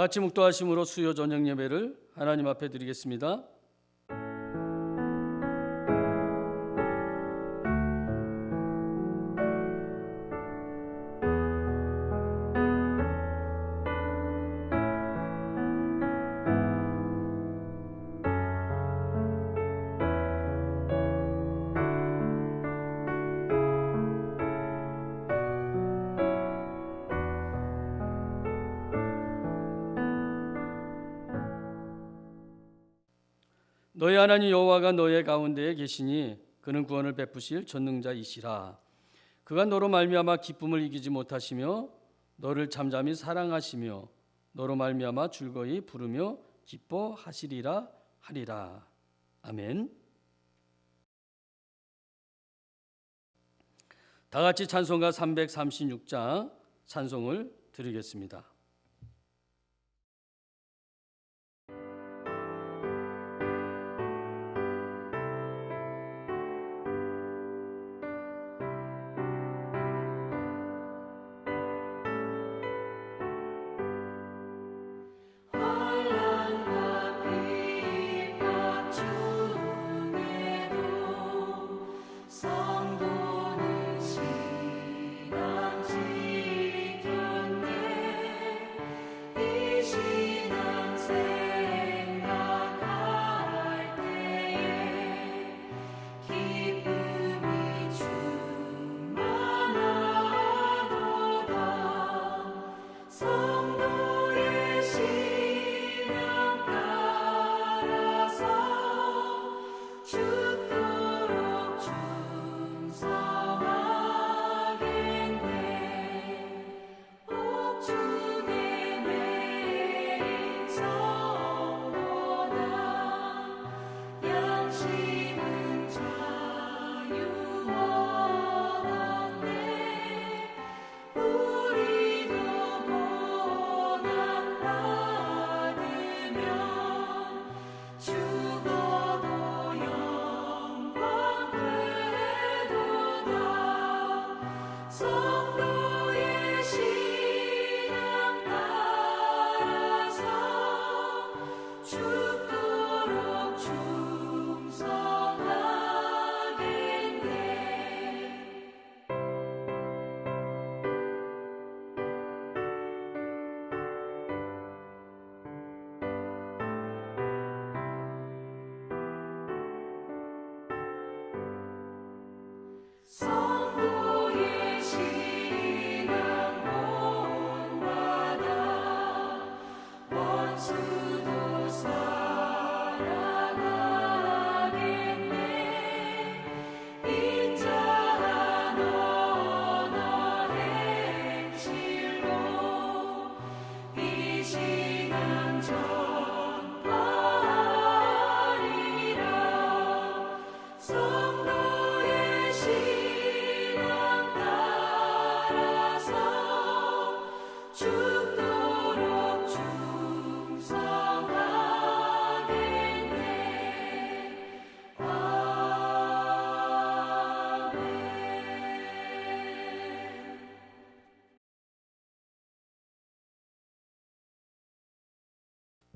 같이 묵도하심으로 수요 저녁 예배를 하나님 앞에 드리겠습니다. 너희 하나님 여호와가 너희 가운데에 계시니 그는 구원을 베푸실 전능자이시라. 그가 너로 말미암아 기쁨을 이기지 못하시며 너를 잠잠히 사랑하시며 너로 말미암아 즐거이 부르며 기뻐하시리라 하리라. 아멘. 다 같이 찬송가 336장 찬송을 드리겠습니다.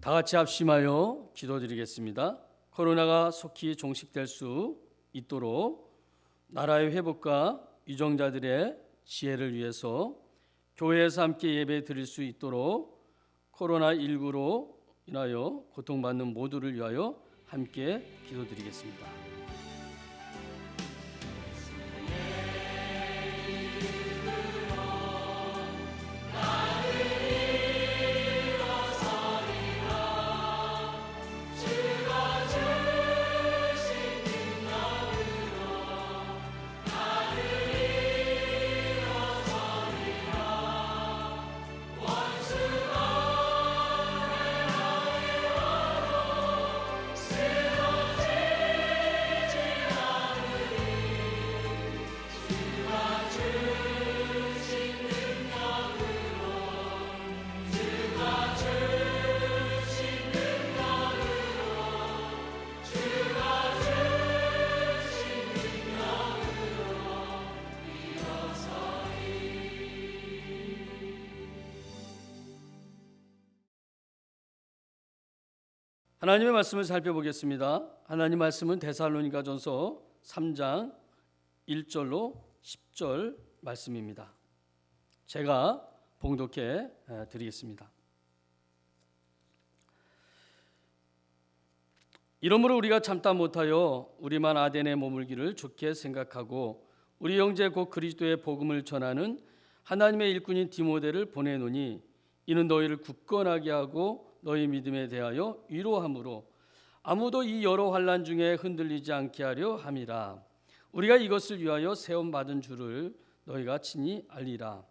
다 같이 합심하여 기도드리겠습니다. 코로나가 속히 종식될 수 있도록 나라의 회복과 유정자들의 지혜를 위해서 교회에서 함께 예배 드릴 수 있도록 코로나19로 인하여 고통받는 모두를 위하여 함께 기도드리겠습니다. 하나님의 말씀을 살펴보겠습니다. 하나님 말씀은 데살로니가전서 3장 1절로 10절 말씀입니다. 제가 봉독해 드리겠습니다. 이러므로 우리가 참다 못하여 우리만 아덴에 머물기를 좋게 생각하고 우리 형제 곧 그리스도의 복음을 전하는 하나님의 일꾼인 디모데를 보내노니 이는 너희를 굳건하게 하고 너희 믿음에 대하여 위로함으로 아무도 이 여러 환난 중에 흔들리지 않게 하려 함이라. 우리가 이것을 위하여 세움 받은 줄을 너희가 친히 알리라.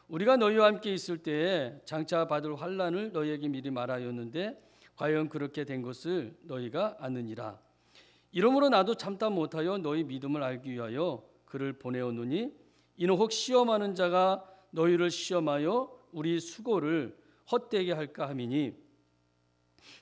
우리가 너희와 함께 있을 때에 장차 받을 환난을 너희에게 미리 말하였는데 과연 그렇게 된 것을 너희가 아느니라. 이러므로 나도 참다 못하여 너희 믿음을 알기 위하여 그를 보내었노니 이는 혹 시험하는 자가 너희를 시험하여 우리 수고를 헛되게 할까 함이니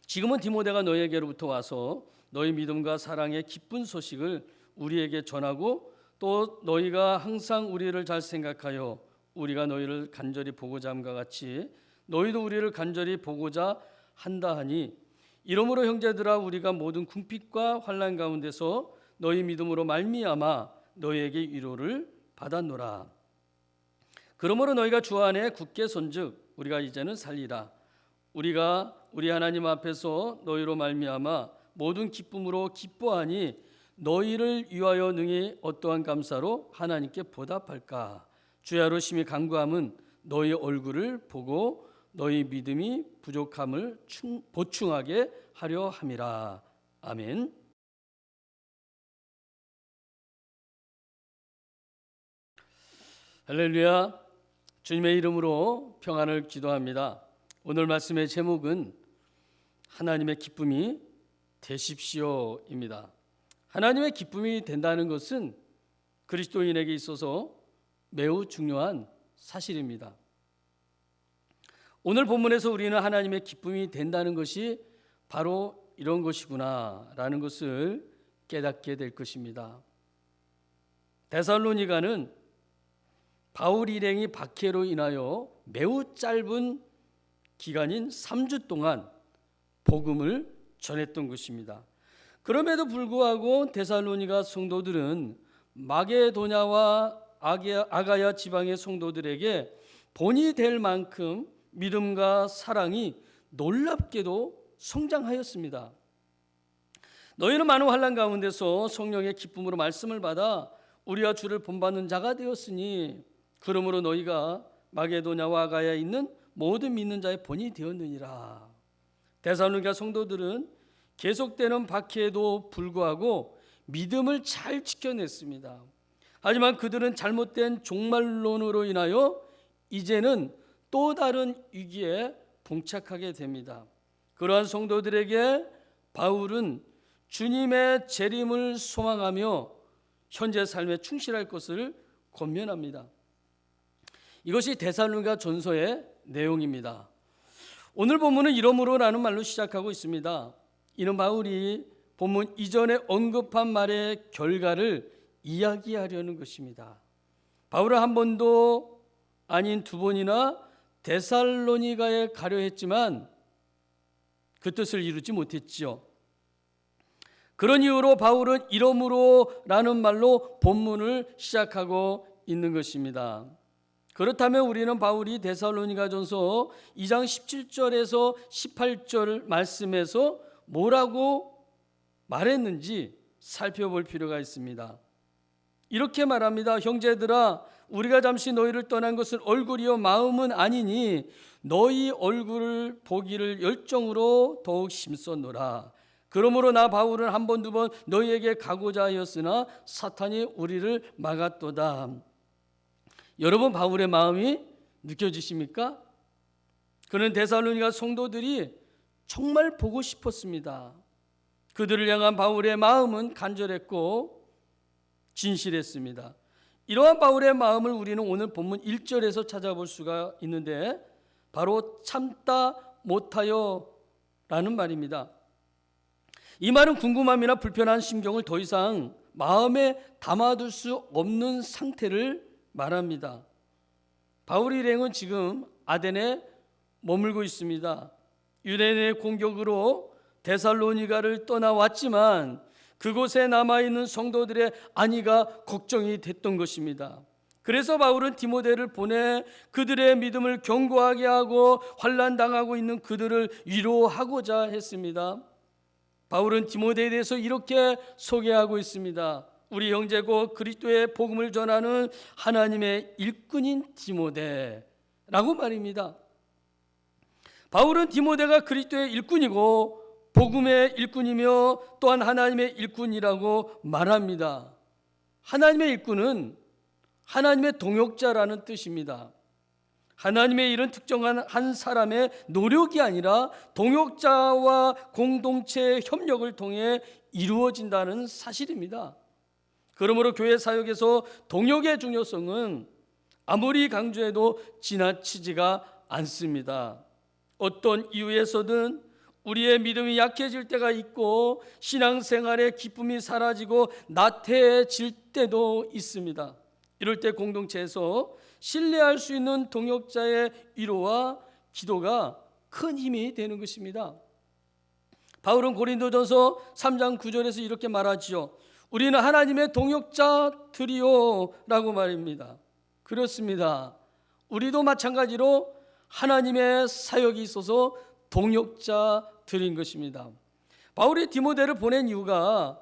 지금은 디모데가 너희에게로부터 와서 너희 믿음과 사랑의 기쁜 소식을 우리에게 전하고 또 너희가 항상 우리를 잘 생각하여 우리가 너희를 간절히 보고자 함과 같이 너희도 우리를 간절히 보고자 한다 하니 이러므로 형제들아 우리가 모든 궁핍과 환난 가운데서 너희 믿음으로 말미암아 너희에게 위로를 받았노라. 그러므로 너희가 주 안에 굳게 선즉 우리가 이제는 살리라. 우리가 우리 하나님 앞에서 너희로 말미암아 모든 기쁨으로 기뻐하니 너희를 위하여 능히 어떠한 감사로 하나님께 보답할까. 주야로 심히 간구함은 너희 얼굴을 보고 너희 믿음이 부족함을 보충하게 하려 함이라. 아멘. 할렐루야. 주님의 이름으로 평안을 기도합니다. 오늘 말씀의 제목은 하나님의 기쁨이 되십시오입니다. 하나님의 기쁨이 된다는 것은 그리스도인에게 있어서 매우 중요한 사실입니다. 오늘 본문에서 우리는 하나님의 기쁨이 된다는 것이 바로 이런 것이구나라는 것을 깨닫게 될 것입니다. 데살로니가는 바울 일행이 박해로 인하여 매우 짧은 기간인 3주 동안 복음을 전했던 것입니다. 그럼에도 불구하고 데살로니가 성도들은 마게도냐와 아가야 지방의 성도들에게 본이 될 만큼 믿음과 사랑이 놀랍게도 성장하였습니다. 너희는 많은 환난 가운데서 성령의 기쁨으로 말씀을 받아 우리와 주를 본받는 자가 되었으니 그러므로 너희가 마게도냐와 아가야에 있는 모든 믿는 자의 본이 되었느니라. 데살로니가 성도들은 계속되는 박해에도 불구하고 믿음을 잘 지켜냈습니다. 하지만 그들은 잘못된 종말론으로 인하여 이제는 또 다른 위기에 봉착하게 됩니다. 그러한 성도들에게 바울은 주님의 재림을 소망하며 현재 삶에 충실할 것을 권면합니다. 이것이 데살로니가 전서의 내용입니다. 오늘 본문은 이러므로라는 말로 시작하고 있습니다. 이는 바울이 본문 이전에 언급한 말의 결과를 이야기하려는 것입니다. 바울은 한 번도 아닌 두 번이나 데살로니가에 가려 했지만 그 뜻을 이루지 못했지요. 그런 이유로 바울은 이러므로라는 말로 본문을 시작하고 있는 것입니다. 그렇다면 우리는 바울이 데살로니가전서 2장 17절에서 18절 말씀에서 뭐라고 말했는지 살펴볼 필요가 있습니다. 이렇게 말합니다. 형제들아 우리가 잠시 너희를 떠난 것은 얼굴이요 마음은 아니니 너희 얼굴을 보기를 열정으로 더욱 힘썼노라. 그러므로 나 바울은 한 번 두 번 너희에게 가고자 하였으나 사탄이 우리를 막았도다. 여러분 바울의 마음이 느껴지십니까? 그는 데살로니가 성도들이 정말 보고 싶었습니다. 그들을 향한 바울의 마음은 간절했고 진실했습니다. 이러한 바울의 마음을 우리는 오늘 본문 1절에서 찾아볼 수가 있는데 바로 참다 못하여 라는 말입니다. 이 말은 궁금함이나 불편한 심경을 더 이상 마음에 담아둘 수 없는 상태를 말합니다. 바울 일행은 지금 아덴에 머물고 있습니다. 유대인의 공격으로 데살로니가를 떠나왔지만 그곳에 남아있는 성도들의 안위가 걱정이 됐던 것입니다. 그래서 바울은 디모데를 보내 그들의 믿음을 견고하게 하고 환난당하고 있는 그들을 위로하고자 했습니다. 바울은 디모데에 대해서 이렇게 소개하고 있습니다. 우리 형제고 그리스도의 복음을 전하는 하나님의 일꾼인 디모데라고 말입니다. 바울은 디모데가 그리스도의 일꾼이고 복음의 일꾼이며 또한 하나님의 일꾼이라고 말합니다. 하나님의 일꾼은 하나님의 동역자라는 뜻입니다. 하나님의 일은 특정한 한 사람의 노력이 아니라 동역자와 공동체의 협력을 통해 이루어진다는 사실입니다. 그러므로 교회 사역에서 동역의 중요성은 아무리 강조해도 지나치지가 않습니다. 어떤 이유에서든 우리의 믿음이 약해질 때가 있고 신앙생활의 기쁨이 사라지고 나태해질 때도 있습니다. 이럴 때 공동체에서 신뢰할 수 있는 동역자의 위로와 기도가 큰 힘이 되는 것입니다. 바울은 고린도전서 3장 9절에서 이렇게 말하지요. 우리는 하나님의 동역자들이요 라고 말입니다. 그렇습니다. 우리도 마찬가지로 하나님의 사역이 있어서 동역자들인 것입니다. 바울이 디모데를 보낸 이유가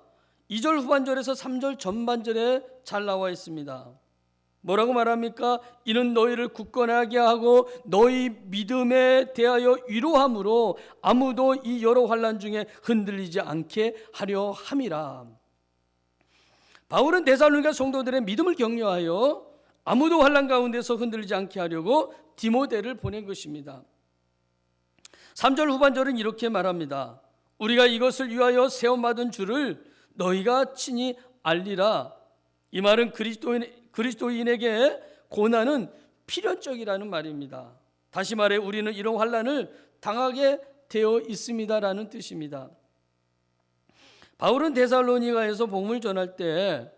2절 후반절에서 3절 전반절에 잘 나와 있습니다. 뭐라고 말합니까? 이는 너희를 굳건하게 하고 너희 믿음에 대하여 위로함으로 아무도 이 여러 환난 중에 흔들리지 않게 하려 함이라. 바울은 데살로니가 성도들의 믿음을 격려하여 아무도 환난 가운데서 흔들리지 않게 하려고 디모데를 보낸 것입니다. 3절 후반절은 이렇게 말합니다. 우리가 이것을 위하여 세움받은 줄을 너희가 친히 알리라. 이 말은 그리스도인에게 고난은 필연적이라는 말입니다. 다시 말해 우리는 이런 환난을 당하게 되어 있습니다라는 뜻입니다. 바울은 데살로니가에서 복음을 전할 때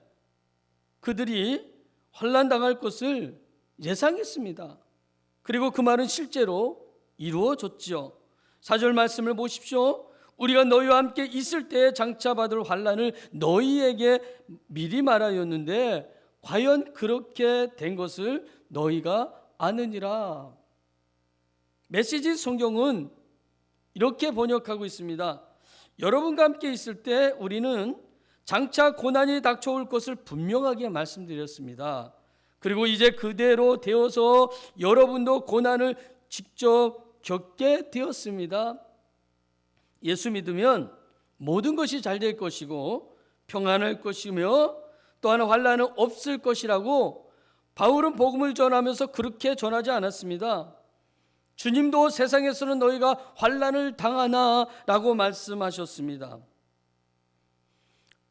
그들이 환난 당할 것을 예상했습니다. 그리고 그 말은 실제로 이루어졌지요. 4절 말씀을 보십시오. 우리가 너희와 함께 있을 때에 장차 받을 환난을 너희에게 미리 말하였는데 과연 그렇게 된 것을 너희가 아느니라. 메시지 성경은 이렇게 번역하고 있습니다. 여러분과 함께 있을 때 우리는 장차 고난이 닥쳐올 것을 분명하게 말씀드렸습니다. 그리고 이제 그대로 되어서 여러분도 고난을 직접 겪게 되었습니다. 예수 믿으면 모든 것이 잘 될 것이고 평안할 것이며 또한 환난은 없을 것이라고 바울은 복음을 전하면서 그렇게 전하지 않았습니다. 주님도 세상에서는 너희가 환난을 당하나 라고 말씀하셨습니다.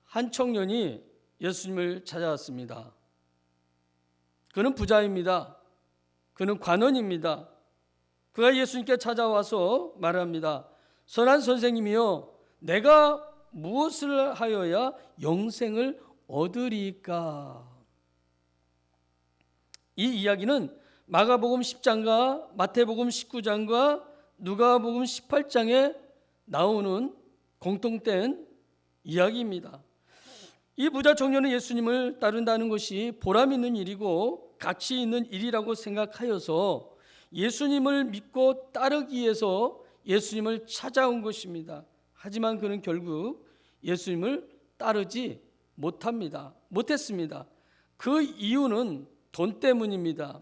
한 청년이 예수님을 찾아왔습니다. 그는 부자입니다. 그는 관원입니다. 그가 예수님께 찾아와서 말합니다. 선한 선생님이여, 내가 무엇을 하여야 영생을 얻으리까? 이 이야기는 마가복음 10장과 마태복음 19장과 누가복음 18장에 나오는 공통된 이야기입니다. 이 부자 청년은 예수님을 따른다는 것이 보람 있는 일이고 가치 있는 일이라고 생각하여서 예수님을 믿고 따르기 위해서 예수님을 찾아온 것입니다. 하지만 그는 결국 예수님을 따르지 못했습니다. 그 이유는 돈 때문입니다.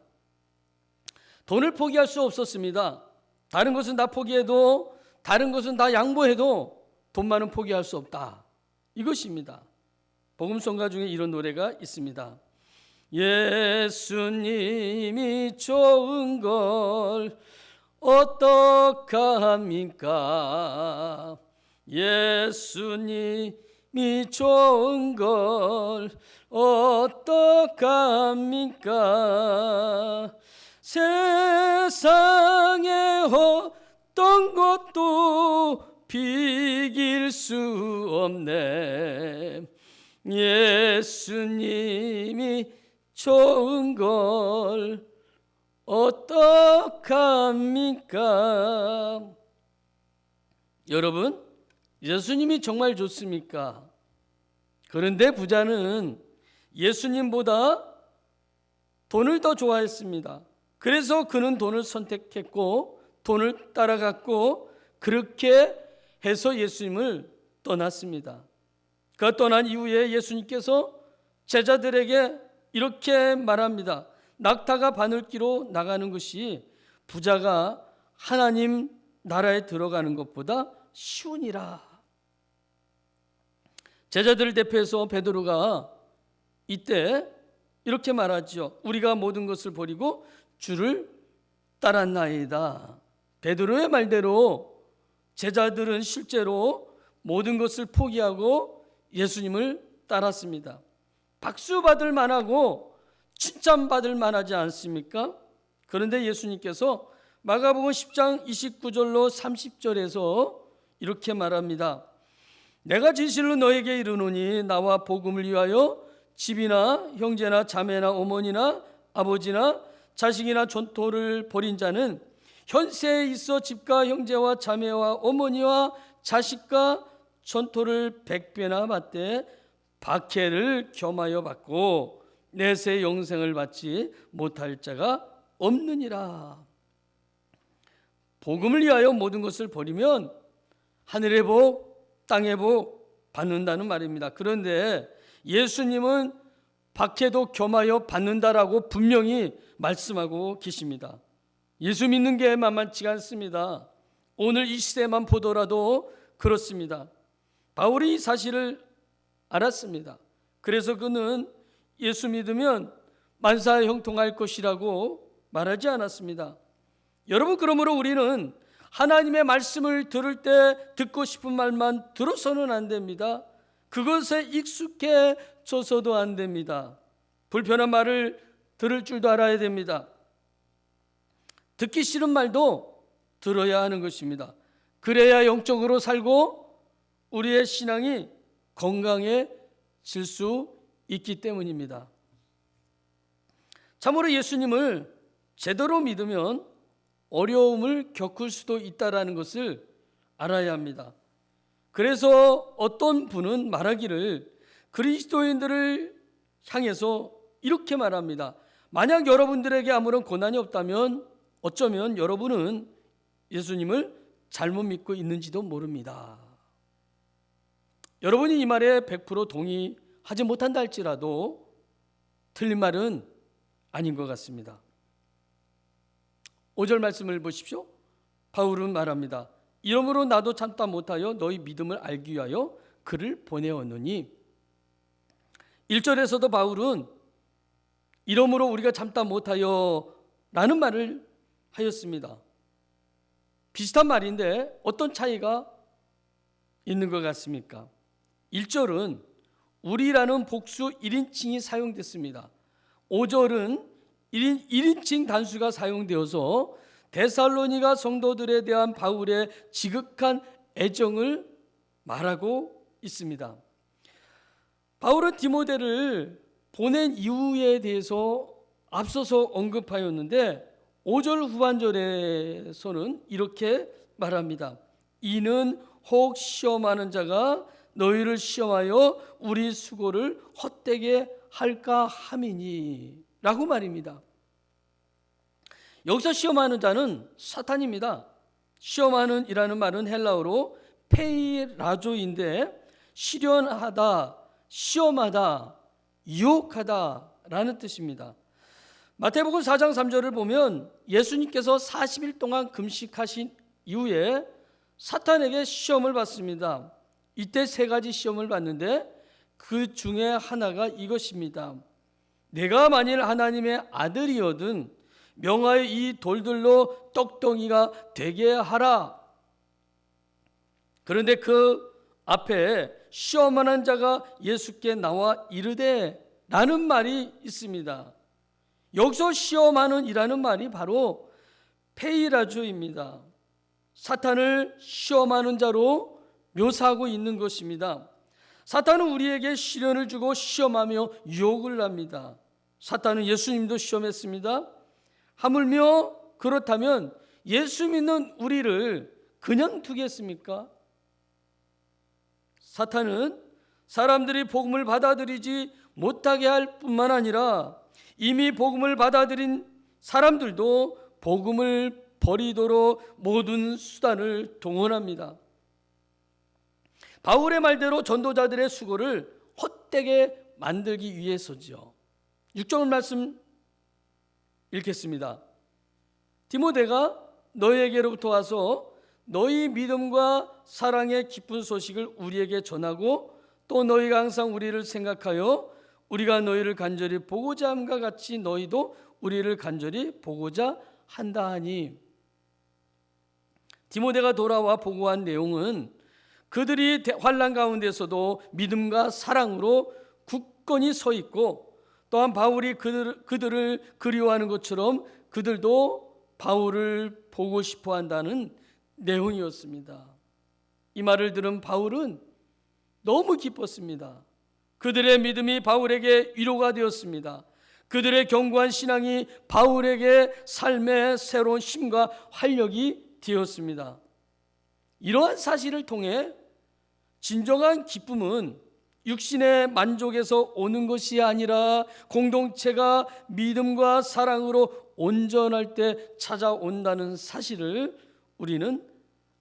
돈을 포기할 수 없었습니다. 다른 것은 다 포기해도, 다른 것은 다 양보해도 돈만은 포기할 수 없다. 이것입니다. 복음성가 중에 이런 노래가 있습니다. 예수님이 좋은 걸 어떡합니까? 예수님이 좋은 걸 어떡합니까? 세상에 어떤 것도 비길 수 없네. 예수님이 좋은 걸 어떡합니까? 여러분, 예수님이 정말 좋습니까? 그런데 부자는 예수님보다 돈을 더 좋아했습니다. 그래서 그는 돈을 선택했고 돈을 따라갔고 그렇게 해서 예수님을 떠났습니다. 그 떠난 이후에 예수님께서 제자들에게 이렇게 말합니다. 낙타가 바늘기로 나가는 것이 부자가 하나님 나라에 들어가는 것보다 쉬우니라. 제자들을 대표해서 베드로가 이때 이렇게 말하죠. 우리가 모든 것을 버리고 주를 따랐나이다. 베드로의 말대로 제자들은 실제로 모든 것을 포기하고 예수님을 따랐습니다. 박수 받을 만하고 칭찬받을 만하지 않습니까? 그런데 예수님께서 마가복음 10장 29절로 30절에서 이렇게 말합니다. 내가 진실로 너에게 이르노니 나와 복음을 위하여 집이나 형제나 자매나 어머니나 아버지나 자식이나 전토를 벌인 자는 현세에 있어 집과 형제와 자매와 어머니와 자식과 전토를 100배나 받되 박해를 겸하여 받고 내세 영생을 받지 못할 자가 없느니라. 복음을 위하여 모든 것을 버리면 하늘의 복, 땅의 복 받는다는 말입니다. 그런데 예수님은 박해도 겸하여 받는다라고 분명히 말씀하고 계십니다. 예수 믿는 게 만만치가 않습니다. 오늘 이 시대만 보더라도 그렇습니다. 바울이 이 사실을 알았습니다. 그래서 그는 예수 믿으면 만사형통할 것이라고 말하지 않았습니다. 여러분, 그러므로 우리는 하나님의 말씀을 들을 때 듣고 싶은 말만 들어서는 안 됩니다. 그것에 익숙해져서도 안 됩니다. 불편한 말을 들을 줄도 알아야 됩니다. 듣기 싫은 말도 들어야 하는 것입니다. 그래야 영적으로 살고 우리의 신앙이 건강해질 수 있기 때문입니다. 참으로 예수님을 제대로 믿으면 어려움을 겪을 수도 있다는 것을 알아야 합니다. 그래서 어떤 분은 말하기를 그리스도인들을 향해서 이렇게 말합니다. 만약 여러분들에게 아무런 고난이 없다면 어쩌면 여러분은 예수님을 잘못 믿고 있는지도 모릅니다. 여러분이 이 말에 100% 동의하지 못한다 할지라도 틀린 말은 아닌 것 같습니다. 5절 말씀을 보십시오. 바울은 말합니다. 이러므로 나도 참다 못하여 너희 믿음을 알기 위하여 그를 보내었노니. 1절에서도 바울은 이러므로 우리가 참다 못하여 라는 말을 하였습니다. 비슷한 말인데 어떤 차이가 있는 것 같습니까? 1절은 우리라는 복수 1인칭이 사용됐습니다. 5절은 1인칭 단수가 사용되어서 데살로니가 성도들에 대한 바울의 지극한 애정을 말하고 있습니다. 바울은 디모데를 보낸 이유에 대해서 앞서서 언급하였는데 5절 후반절에서는 이렇게 말합니다. 이는 혹 시험하는 자가 너희를 시험하여 우리 수고를 헛되게 할까 함이니 라고 말입니다. 여기서 시험하는 자는 사탄입니다. 시험하는 이라는 말은 헬라어로 페이라조인데 시련하다, 시험하다, 유혹하다 라는 뜻입니다. 마태복음 4장 3절을 보면 예수님께서 40일 동안 금식하신 이후에 사탄에게 시험을 받습니다. 이때 3가지 시험을 받는데 그 중에 하나가 이것입니다. 내가 만일 하나님의 아들이거든 명하여 이 돌들로 떡덩이가 되게 하라. 그런데 그 앞에 시험하는 자가 예수께 나와 이르되 라는 말이 있습니다. 여기서 시험하는 이라는 말이 바로 페이라조입니다. 사탄을 시험하는 자로 묘사하고 있는 것입니다. 사탄은 우리에게 시련을 주고 시험하며 유혹을 합니다. 사탄은 예수님도 시험했습니다. 하물며 그렇다면 예수 믿는 우리를 그냥 두겠습니까? 사탄은 사람들이 복음을 받아들이지 못하게 할 뿐만 아니라 이미 복음을 받아들인 사람들도 복음을 버리도록 모든 수단을 동원합니다. 바울의 말대로 전도자들의 수고를 헛되게 만들기 위해서죠. 6절 말씀 읽겠습니다. 디모데가 너희에게로부터 와서 너희 믿음과 사랑의 기쁜 소식을 우리에게 전하고 또 너희가 항상 우리를 생각하여 우리가 너희를 간절히 보고자 함과 같이 너희도 우리를 간절히 보고자 한다 하니, 디모데가 돌아와 보고한 내용은 그들이 환난 가운데서도 믿음과 사랑으로 굳건히 서 있고, 또한 바울이 그들을 그리워하는 것처럼 그들도 바울을 보고 싶어 한다는 내용이었습니다. 이 말을 들은 바울은 너무 기뻤습니다. 그들의 믿음이 바울에게 위로가 되었습니다. 그들의 견고한 신앙이 바울에게 삶의 새로운 힘과 활력이 되었습니다. 이러한 사실을 통해 진정한 기쁨은 육신의 만족에서 오는 것이 아니라 공동체가 믿음과 사랑으로 온전할 때 찾아온다는 사실을 우리는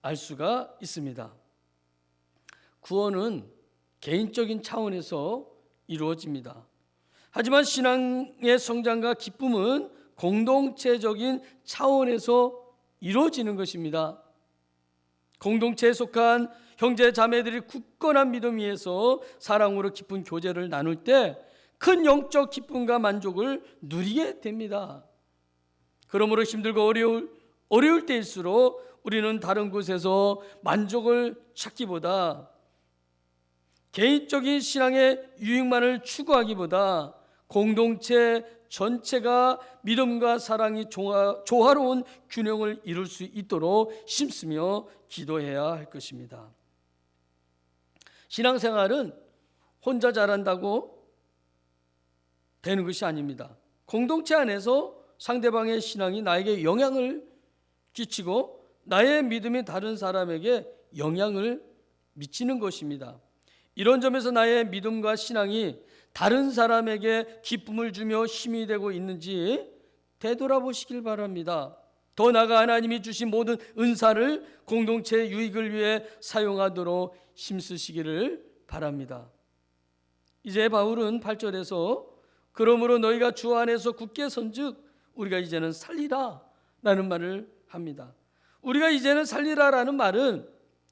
알 수가 있습니다. 구원은 개인적인 차원에서 이루어집니다. 하지만 신앙의 성장과 기쁨은 공동체적인 차원에서 이루어지는 것입니다. 공동체에 속한 형제 자매들이 굳건한 믿음 위에서 사랑으로 깊은 교제를 나눌 때 큰 영적 기쁨과 만족을 누리게 됩니다. 그러므로 힘들고 어려울 때일수록 우리는 다른 곳에서 만족을 찾기보다, 개인적인 신앙의 유익만을 추구하기보다 공동체 전체가 믿음과 사랑이 조화로운 균형을 이룰 수 있도록 힘쓰며 기도해야 할 것입니다. 신앙생활은 혼자 잘한다고 되는 것이 아닙니다. 공동체 안에서 상대방의 신앙이 나에게 영향을 끼치고 나의 믿음이 다른 사람에게 영향을 미치는 것입니다. 이런 점에서 나의 믿음과 신앙이 다른 사람에게 기쁨을 주며 힘이 되고 있는지 되돌아보시길 바랍니다. 더 나아가 하나님이 주신 모든 은사를 공동체의 유익을 위해 사용하도록 힘쓰시기를 바랍니다. 이제 바울은 8절에서 그러므로 너희가 주 안에서 굳게 선즉 우리가 이제는 살리라 라는 말을 합니다. 우리가 이제는 살리라 라는 말은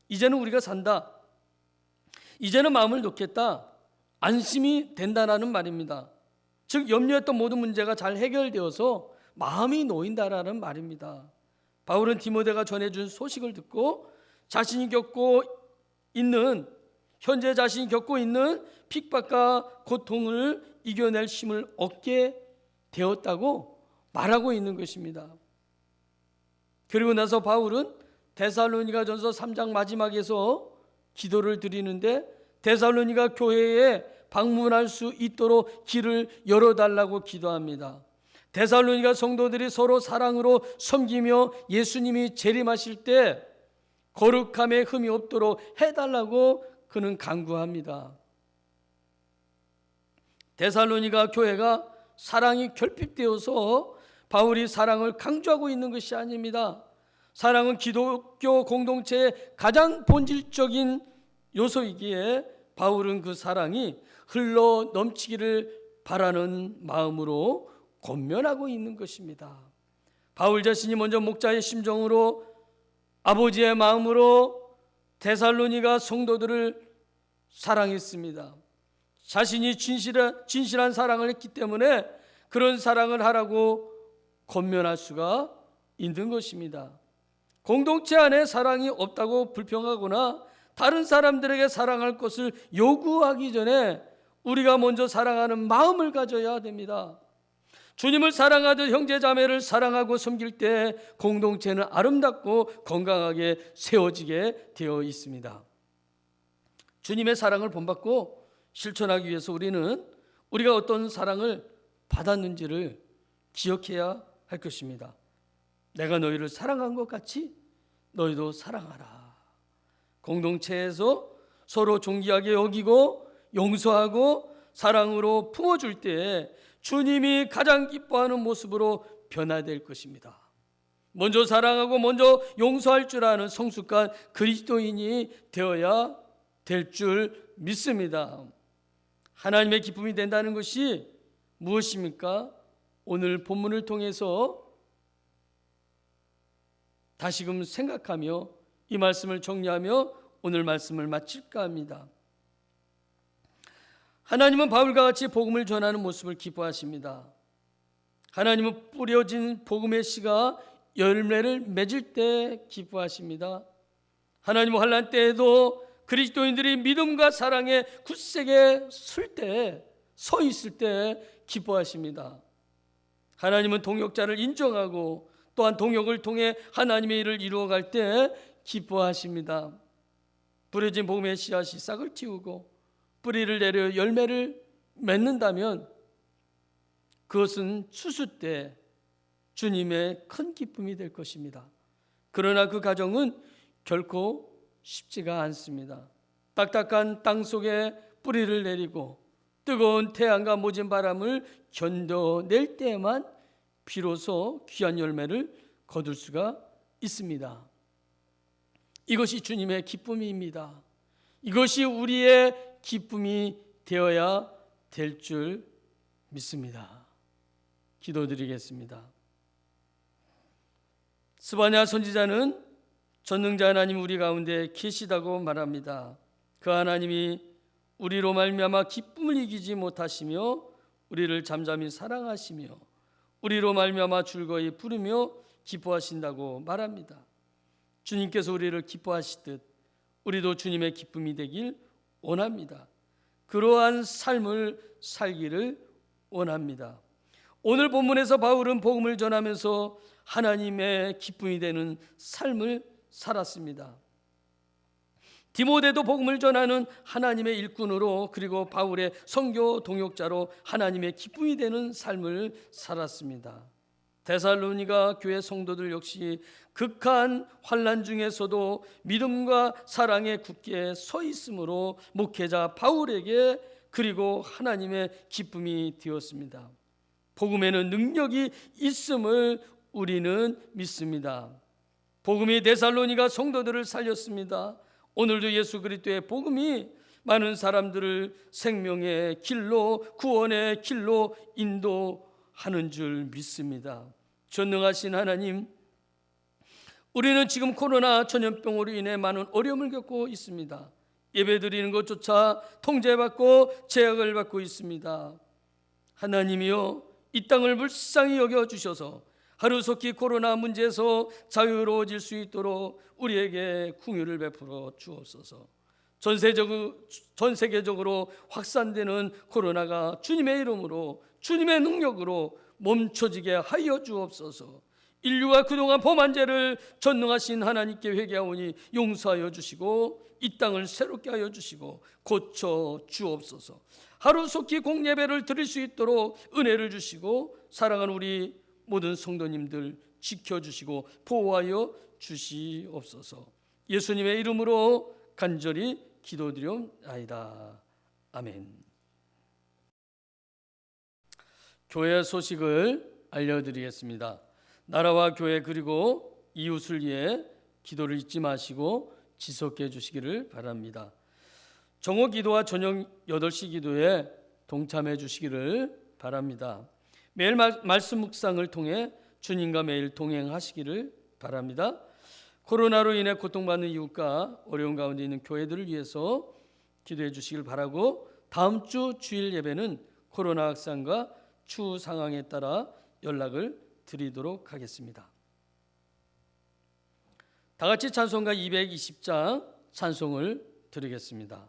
이제는 우리가 산다, 이제는 마음을 놓겠다, 안심이 된다라는 말입니다. 즉 염려했던 모든 문제가 잘 해결되어서 마음이 놓인다라는 말입니다. 바울은 디모데가 전해준 소식을 듣고 현재 자신이 겪고 있는 핍박과 고통을 이겨낼 힘을 얻게 되었다고 말하고 있는 것입니다. 그리고 나서 바울은 데살로니가전서 3장 마지막에서 기도를 드리는데 데살로니가 교회에 방문할 수 있도록 길을 열어달라고 기도합니다. 데살로니가 성도들이 서로 사랑으로 섬기며 예수님이 재림하실 때 거룩함에 흠이 없도록 해달라고 그는 간구합니다. 데살로니가 교회가 사랑이 결핍되어서 바울이 사랑을 강조하고 있는 것이 아닙니다. 사랑은 기독교 공동체의 가장 본질적인 요소이기에 바울은 그 사랑이 흘러 넘치기를 바라는 마음으로 권면하고 있는 것입니다. 바울 자신이 먼저 목자의 심정으로, 아버지의 마음으로 데살로니가 성도들을 사랑했습니다. 자신이 진실한 사랑을 했기 때문에 그런 사랑을 하라고 권면할 수가 있는 것입니다. 공동체 안에 사랑이 없다고 불평하거나 다른 사람들에게 사랑할 것을 요구하기 전에 우리가 먼저 사랑하는 마음을 가져야 됩니다. 주님을 사랑하듯 형제자매를 사랑하고 섬길 때 공동체는 아름답고 건강하게 세워지게 되어 있습니다. 주님의 사랑을 본받고 실천하기 위해서 우리는 우리가 어떤 사랑을 받았는지를 기억해야 할 것입니다. 내가 너희를 사랑한 것 같이 너희도 사랑하라. 공동체에서 서로 존귀하게 여기고 용서하고 사랑으로 품어줄 때 주님이 가장 기뻐하는 모습으로 변화될 것입니다. 먼저 사랑하고 먼저 용서할 줄 아는 성숙한 그리스도인이 되어야 될 줄 믿습니다. 하나님의 기쁨이 된다는 것이 무엇입니까? 오늘 본문을 통해서 다시금 생각하며 이 말씀을 정리하며 오늘 말씀을 마칠까 합니다. 하나님은 바울과 같이 복음을 전하는 모습을 기뻐하십니다. 하나님은 뿌려진 복음의 씨가 열매를 맺을 때 기뻐하십니다. 하나님은 환난 때에도 그리스도인들이 믿음과 사랑에 굳세게 서 있을 때 기뻐하십니다. 하나님은 동역자를 인정하고 또한 동역을 통해 하나님의 일을 이루어갈 때 기뻐하십니다. 뿌려진 복음의 씨앗이 싹을 틔우고 뿌리를 내려 열매를 맺는다면 그것은 추수 때 주님의 큰 기쁨이 될 것입니다. 그러나 그 과정은 결코 쉽지가 않습니다. 딱딱한 땅 속에 뿌리를 내리고 뜨거운 태양과 모진 바람을 견뎌낼 때에만 비로소 귀한 열매를 거둘 수가 있습니다. 이것이 주님의 기쁨입니다. 이것이 우리의 기쁨이 되어야 될 줄 믿습니다. 기도드리겠습니다. 스바냐 선지자는 전능자 하나님 우리 가운데 계시다고 말합니다. 그 하나님이 우리로 말미암아 기쁨을 이기지 못하시며 우리를 잠잠히 사랑하시며 우리로 말미암아 즐거이 부르며 기뻐하신다고 말합니다. 주님께서 우리를 기뻐하시듯 우리도 주님의 기쁨이 되길 원합니다. 그러한 삶을 살기를 원합니다. 오늘 본문에서 바울은 복음을 전하면서 하나님의 기쁨이 되는 삶을 살았습니다. 디모데도 복음을 전하는 하나님의 일꾼으로 그리고 바울의 선교 동역자로 하나님의 기쁨이 되는 삶을 살았습니다. 데살로니가 교회 성도들 역시 극한 환난 중에서도 믿음과 사랑에 굳게 서 있으므로 목회자 바울에게 그리고 하나님의 기쁨이 되었습니다. 복음에는 능력이 있음을 우리는 믿습니다. 복음이 데살로니가 성도들을 살렸습니다. 오늘도 예수 그리스도의 복음이 많은 사람들을 생명의 길로 구원의 길로 인도하는 줄 믿습니다. 전능하신 하나님, 우리는 지금 코로나 전염병으로 인해 많은 어려움을 겪고 있습니다. 예배드리는 것조차 통제받고 제약을 받고 있습니다. 하나님이여, 이 땅을 불쌍히 여겨주셔서 하루속히 코로나 문제에서 자유로워질 수 있도록 우리에게 긍휼을 베풀어 주옵소서. 전 세계적으로 확산되는 코로나가 주님의 이름으로 주님의 능력으로 멈춰지게 하여 주옵소서. 인류가 그동안 범한 죄를 전능하신 하나님께 회개하오니 용서하여 주시고 이 땅을 새롭게 하여 주시고 고쳐 주옵소서. 하루속히 공예배를 드릴 수 있도록 은혜를 주시고 사랑하는 우리 모든 성도님들 지켜주시고 보호하여 주시옵소서. 예수님의 이름으로 간절히 기도드리옵나이다. 아멘. 교회 소식을 알려드리겠습니다. 나라와 교회 그리고 이웃을 위해 기도를 잊지 마시고 지속해 주시기를 바랍니다. 정오 기도와 저녁 8시 기도에 동참해 주시기를 바랍니다. 매일 말씀 묵상을 통해 주님과 매일 동행하시기를 바랍니다. 코로나로 인해 고통받는 이웃과 어려운 가운데 있는 교회들을 위해서 기도해 주시길 바라고 다음 주 주일 예배는 코로나 확산과 추후 상황에 따라 연락을 드리도록 하겠습니다. 다 같이 찬송가 220장 찬송을 드리겠습니다.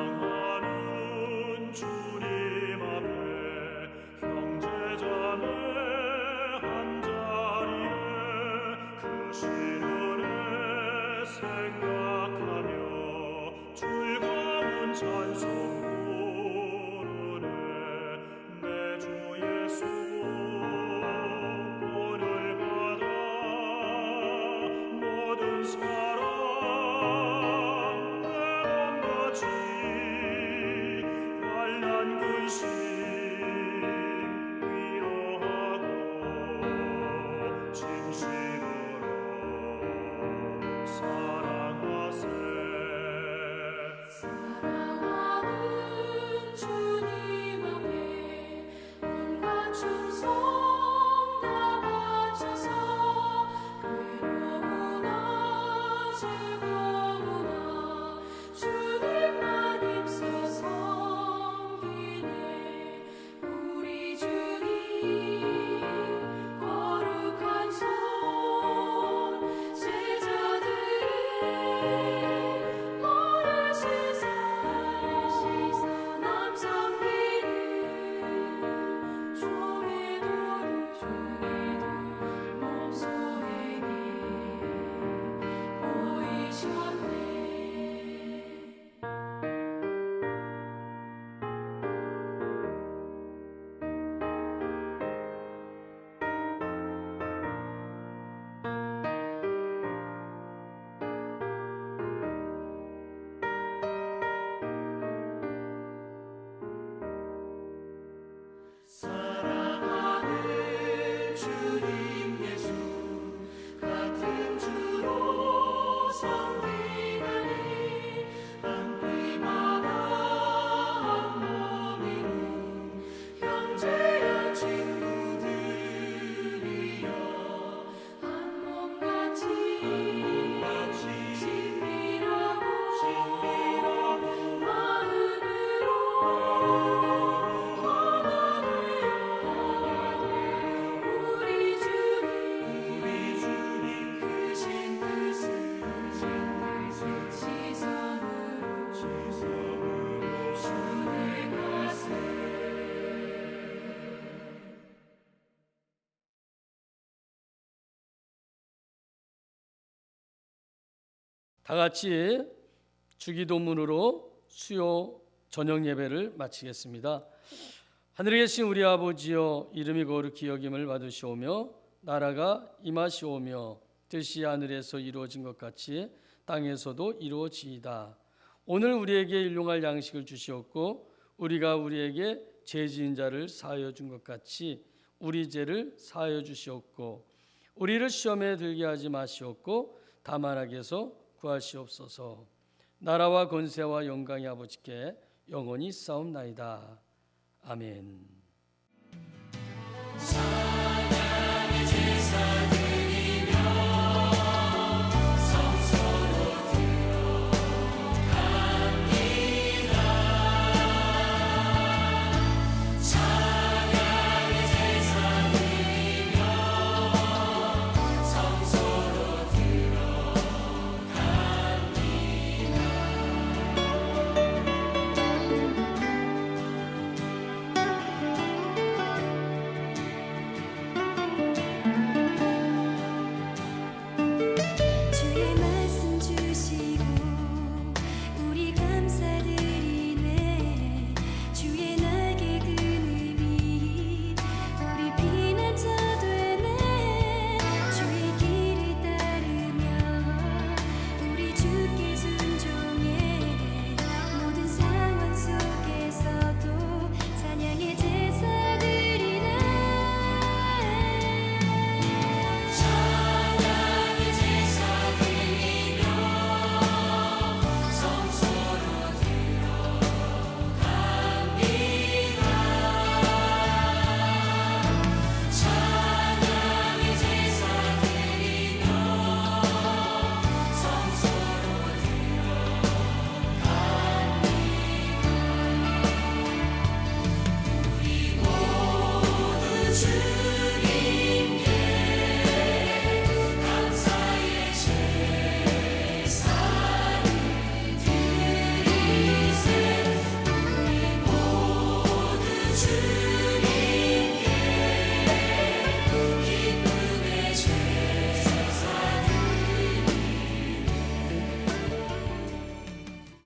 사랑하는 주님 앞에 형제자매 한자리에 그 생각하며 즐거운 찬송 부르네. 내 주 예수 본을 받아 모든 사랑 내 몸같이 환난 근심 위로하고 진실으로 사랑하세. 사랑하는 주님 앞에 온갖 충성 다 바쳐서 괴로우나 즐거우나 주님만 힘써 섬기네. 우리 주님 거룩한 손 제자들의 너를 씻어 남 섬기는 주의 도를 몸소에게 보이셨네. 사랑하는 주님 예수 같은 주로 섬기나니 한 피마다 한 몸이로 형제여 친구들이여 한 몸같이 친밀하고 마음으로 우리 주님 크신 뜻을 지성으로 준행하세. 다 같이 주기도문으로 수요 저녁 예배를 마치겠습니다. 하늘에 계신 우리 아버지여, 이름이 거룩히 여김을 받으시오며 나라가 임하시오며 뜻이 하늘에서 이루어진 것 같이 땅에서도 이루어지이다. 오늘 우리에게 일용할 양식을 주시옵고 우리가 우리에게 죄 지은 자를 사하여 준 것 같이 우리 죄를 사하여 주시옵고 우리를 시험에 들게 하지 마시옵고 다만 악에서 구하시옵소서. 나라와 권세와 영광이 아버지께 영원히 싸움나이다. 아멘. 찬양의 제사 드리며 성소로 들어갑니다. 찬양의 제사 드리며 성소로 주의 말씀 주시고 우리 감사드리네. 주의 날개 그늘이 우리 피난처 되네. 주의 길을 따르며 우리 주께 순종해. 모든 상황 속에서도 찬양의 제사 드리네. 찬양의 제사 드리며 성소로 들어갑니다. 찬양의 제사 드리며 성소로 들어갑니다. 우리 모두 주